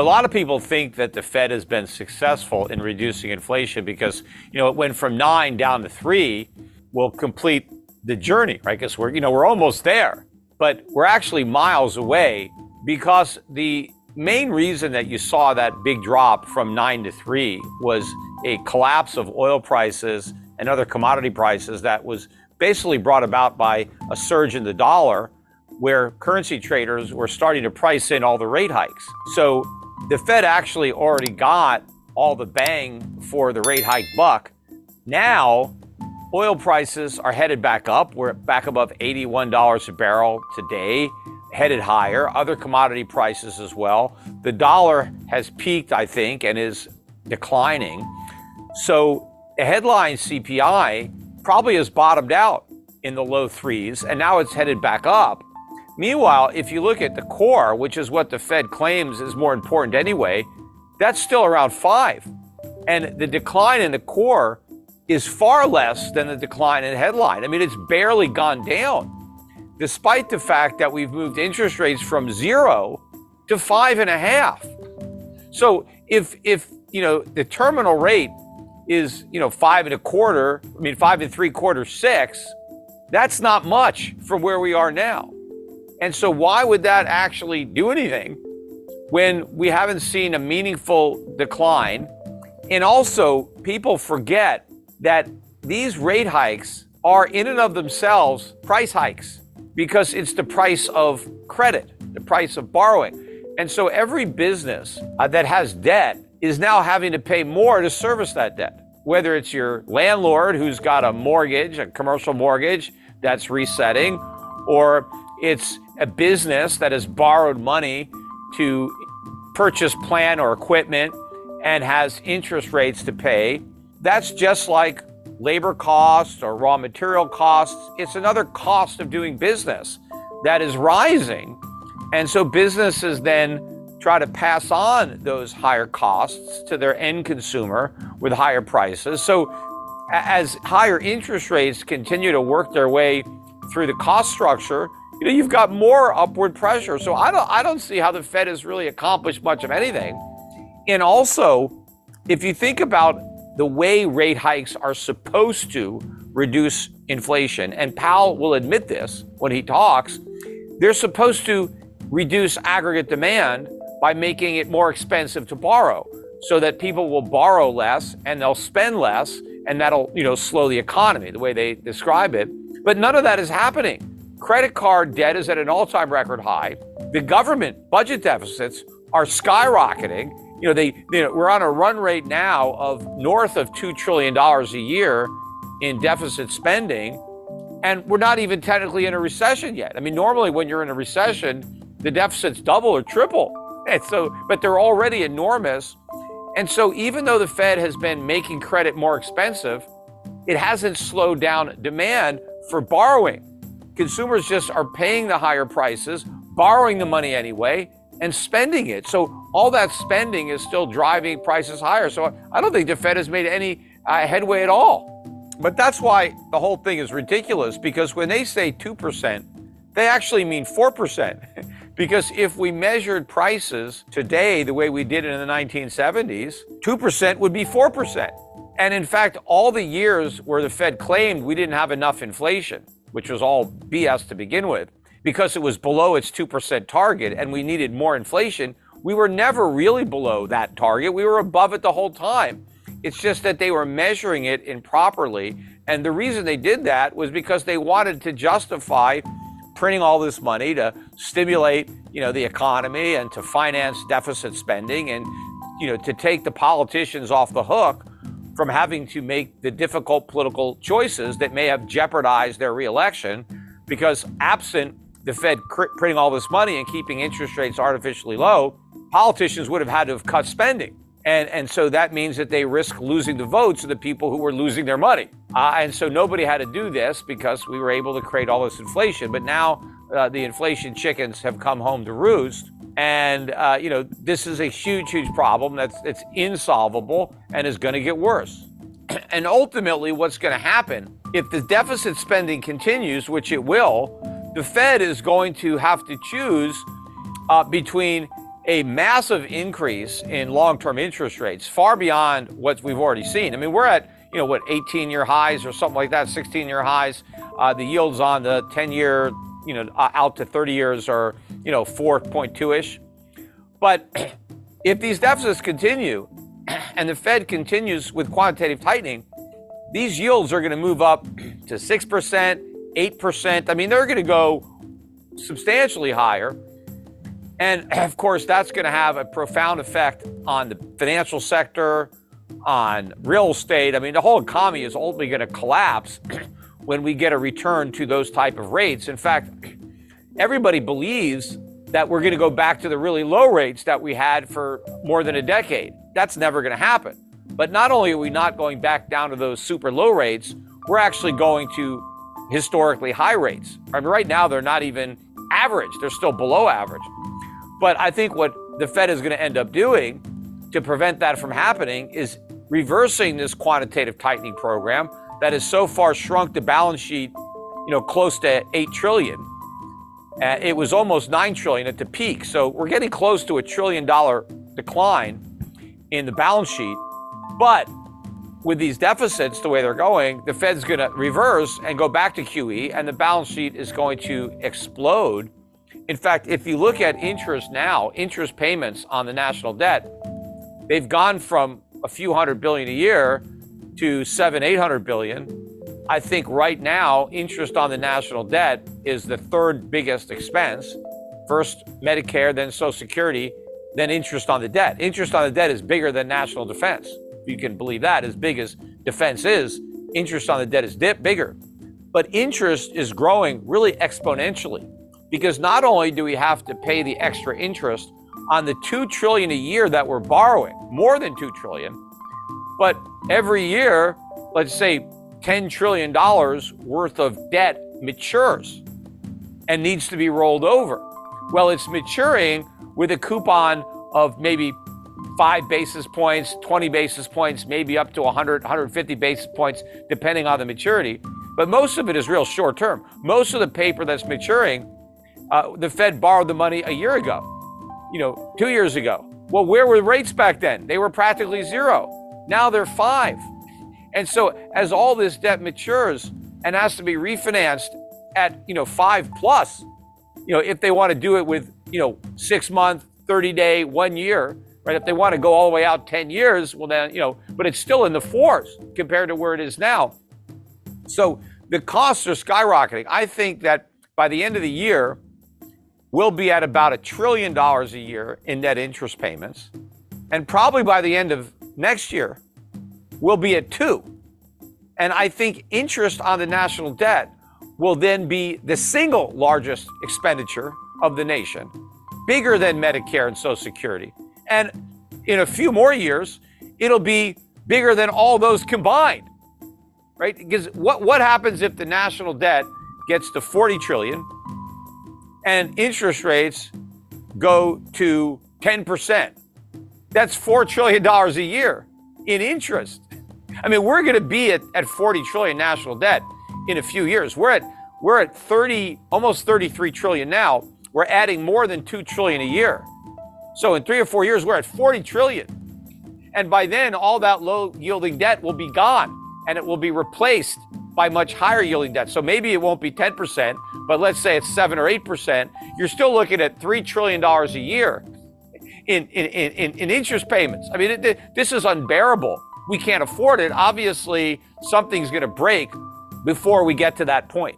A lot of people think that the Fed has been successful in reducing inflation because, it went from 9 down to 3 will complete the journey, right? Because we're almost there, but we're actually miles away because the main reason that you saw that big drop from 9 to 3 was a collapse of oil prices and other commodity prices that was basically brought about by a surge in the dollar where currency traders were starting to price in all the rate hikes. So the Fed actually already got all the bang for the rate hike buck. Now, oil prices are headed back up. We're back above $81 a barrel today, headed higher. Other commodity prices as well. The dollar has peaked, I think, and is declining. So the headline CPI probably has bottomed out in the low 3s, and now it's headed back up. Meanwhile, if you look at the core, which is what the Fed claims is more important anyway, that's still around 5. And the decline in the core is far less than the decline in headline. I mean, it's barely gone down, despite the fact that we've moved interest rates from 0 to 5.5. So if the terminal rate is 5.25, 5.75, 6, that's not much from where we are now. And so why would that actually do anything when we haven't seen a meaningful decline? And also, people forget that these rate hikes are in and of themselves price hikes because it's the price of credit, the price of borrowing. And so every business that has debt is now having to pay more to service that debt, whether it's your landlord who's got a mortgage, a commercial mortgage that's resetting, or it's a business that has borrowed money to purchase plant or equipment and has interest rates to pay. That's just like labor costs or raw material costs. It's another cost of doing business that is rising. And so businesses then try to pass on those higher costs to their end consumer with higher prices. So as higher interest rates continue to work their way through the cost structure, you've got more upward pressure. So I don't see how the Fed has really accomplished much of anything. And also, if you think about the way rate hikes are supposed to reduce inflation, and Powell will admit this when he talks, they're supposed to reduce aggregate demand by making it more expensive to borrow so that people will borrow less and they'll spend less, and that'll, slow the economy, the way they describe it. But none of that is happening. Credit card debt is at an all-time record high. The government budget deficits are skyrocketing. We're on a run rate now of north of $2 trillion a year in deficit spending, and we're not even technically in a recession yet. I mean, normally when you're in a recession, the deficits double or triple. And so, but they're already enormous. And so even though the Fed has been making credit more expensive, it hasn't slowed down demand for borrowing. Consumers just are paying the higher prices, borrowing the money anyway, and spending it. So all that spending is still driving prices higher. So I don't think the Fed has made any headway at all. But that's why the whole thing is ridiculous, because when they say 2%, they actually mean 4%. Because if we measured prices today the way we did it in the 1970s, 2% would be 4%. And in fact, all the years where the Fed claimed we didn't have enough inflation, which was all BS to begin with, because it was below its 2% target and we needed more inflation, we were never really below that target. We were above it the whole time. It's just that they were measuring it improperly. And the reason they did that was because they wanted to justify printing all this money to stimulate, the economy and to finance deficit spending and, to take the politicians off the hook from having to make the difficult political choices that may have jeopardized their reelection, because absent the Fed printing all this money and keeping interest rates artificially low, politicians would have had to have cut spending. And so that means that they risk losing the votes of the people who were losing their money. And so nobody had to do this because we were able to create all this inflation. But now the inflation chickens have come home to roost. And, this is a huge, huge problem that's insolvable and is going to get worse. And ultimately, what's going to happen, if the deficit spending continues, which it will, the Fed is going to have to choose between a massive increase in long-term interest rates, far beyond what we've already seen. I mean, we're at, 18-year highs or something like that, 16-year highs. The yields on the 10-year, out to 30 years are, 4.2-ish. But if these deficits continue and the Fed continues with quantitative tightening, these yields are going to move up to 6%, 8%. I mean, they're going to go substantially higher. And of course, that's going to have a profound effect on the financial sector, on real estate. I mean, the whole economy is ultimately going to collapse when we get a return to those type of rates. In fact, everybody believes that we're going to go back to the really low rates that we had for more than a decade. That's never going to happen. But not only are we not going back down to those super low rates, we're actually going to historically high rates. I mean, right now, they're not even average. They're still below average. But I think what the Fed is going to end up doing to prevent that from happening is reversing this quantitative tightening program that has so far shrunk the balance sheet, close to $8 trillion. It was almost $9 trillion at the peak. So we're getting close to $1 trillion decline in the balance sheet. But with these deficits, the way they're going, the Fed's going to reverse and go back to QE, and the balance sheet is going to explode. In fact, if you look at interest now, interest payments on the national debt, they've gone from a few $100 billion a year to $700-800 billion. I think right now, interest on the national debt is the third biggest expense. First Medicare, then Social Security, then interest on the debt. Interest on the debt is bigger than national defense. If you can believe that, as big as defense is, interest on the debt is bigger. But interest is growing really exponentially, because not only do we have to pay the extra interest on the $2 trillion a year that we're borrowing, more than $2 trillion, but every year, let's say $10 trillion worth of debt matures and needs to be rolled over. Well, it's maturing with a coupon of maybe 5 basis points, 20 basis points, maybe up to 100, 150 basis points, depending on the maturity. But most of it is real short term. Most of the paper that's maturing, the Fed borrowed the money a year ago, 2 years ago. Well, where were rates back then? They were practically zero. Now they're 5. And so as all this debt matures and has to be refinanced at, 5 plus, if they want to do it with, 6 month, 30 day, 1 year, right? If they want to go all the way out 10 years, well then, but it's still in the 4s compared to where it is now. So the costs are skyrocketing. I think that by the end of the year, we'll be at about $1 trillion a year in net interest payments. And probably by the end of next year, we'll be at 2. And I think interest on the national debt will then be the single largest expenditure of the nation, bigger than Medicare and Social Security. And in a few more years, it'll be bigger than all those combined, right? Because what happens if the national debt gets to 40 trillion and interest rates go to 10%? That's $4 trillion a year in interest. I mean, we're going to be at 40 trillion national debt in a few years. We're at 30, almost 33 trillion now. We're adding more than 2 trillion a year. So in 3 or 4 years, we're at 40 trillion. And by then, all that low yielding debt will be gone and it will be replaced by much higher yielding debt. So maybe it won't be 10%, but let's say it's 7 or 8%. You're still looking at $3 trillion a year in interest payments. I mean, this is unbearable. We can't afford it. Obviously, something's going to break before we get to that point.